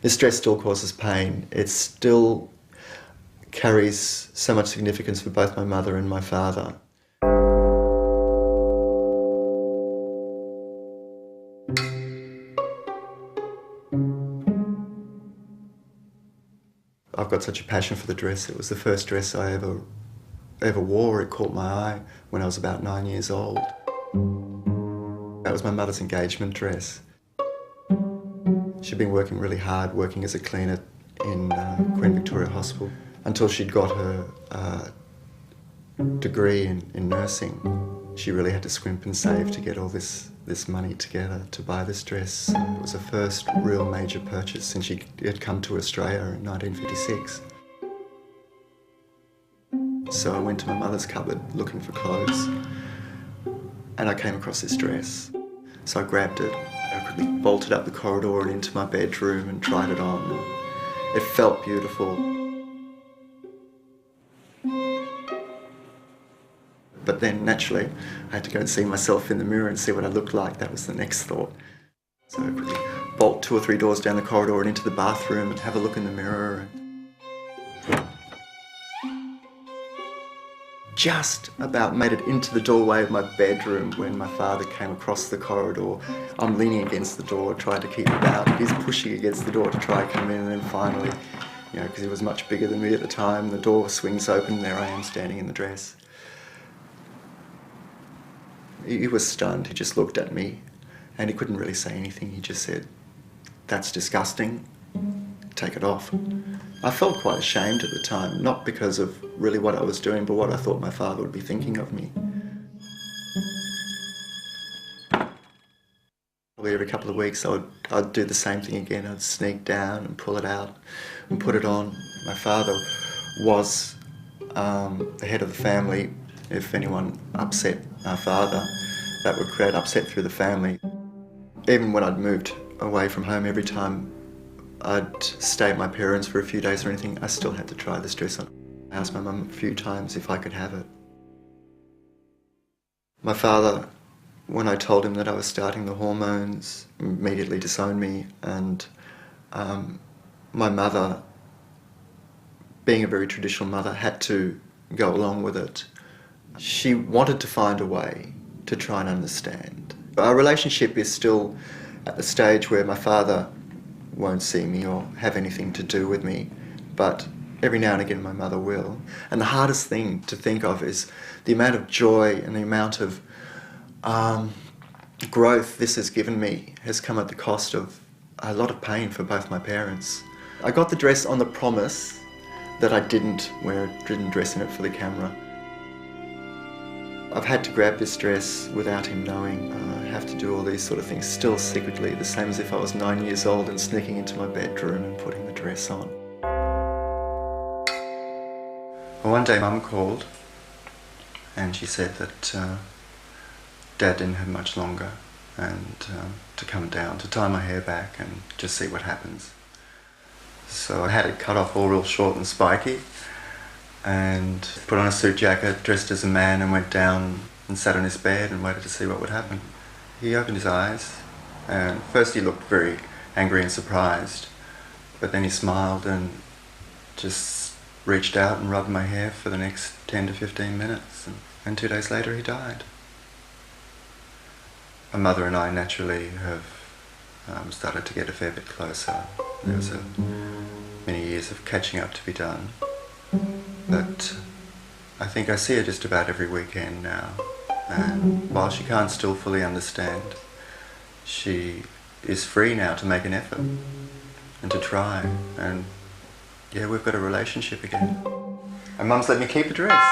This dress still causes pain. It still carries so much significance for both my mother and my father. I've got such a passion for the dress. It was the first dress I ever wore. It caught my eye when I was about 9 years old. That was my mother's engagement dress. She'd been working really hard, working as a cleaner in Queen Victoria Hospital, until she'd got her degree in nursing. She really had to scrimp and save to get all this money together to buy this dress. It was her first real major purchase since she had come to Australia in 1956. So I went to my mother's cupboard looking for clothes, and I came across this dress. So I grabbed it, I quickly bolted up the corridor and into my bedroom and tried it on. It felt beautiful. But then, naturally, I had to go and see myself in the mirror and see what I looked like. That was the next thought. So I quickly bolt 2 or 3 doors down the corridor and into the bathroom and have a look in the mirror. Just about made it into the doorway of my bedroom when my father came across the corridor. I'm leaning against the door, trying to keep him out. He's pushing against the door to try and come in, and then finally, because he was much bigger than me at the time, the door swings open and there I am standing in the dress. He was stunned. He just looked at me and he couldn't really say anything. He just said, "That's disgusting. Take it off." I felt quite ashamed at the time, not because of really what I was doing, but what I thought my father would be thinking of me. Probably every couple of weeks I'd do the same thing again. I'd sneak down and pull it out and put it on. My father was the head of the family. If anyone upset our father, that would create upset through the family. Even when I'd moved away from home, every time I'd stay at my parents' for a few days or anything, I still had to try this dress on. I asked my mum a few times if I could have it. My father, when I told him that I was starting the hormones, immediately disowned me, and my mother, being a very traditional mother, had to go along with it. She wanted to find a way to try and understand. Our relationship is still at the stage where my father won't see me or have anything to do with me, but every now and again my mother will. And the hardest thing to think of is the amount of joy and the amount of growth this has given me has come at the cost of a lot of pain for both my parents. I got the dress on the promise that I didn't wear a written dress in it for the camera. I've had to grab this dress without him knowing. I have to do all these sort of things still secretly, the same as if I was 9 years old and sneaking into my bedroom and putting the dress on. Well, one day Mum called and she said that Dad didn't have much longer and to come down, to tie my hair back and just see what happens. So I had it cut off all real short and spiky, and put on a suit jacket, dressed as a man, and went down and sat on his bed and waited to see what would happen. He opened his eyes, and first he looked very angry and surprised, but then he smiled and just reached out and rubbed my hair for the next 10 to 15 minutes, and 2 days later he died. My mother and I naturally have started to get a fair bit closer. There was many years of catching up to be done. But I think I see her just about every weekend now, and while she can't still fully understand, she is free now to make an effort and to try, and yeah, we've got a relationship again. And Mum's let me keep the dress.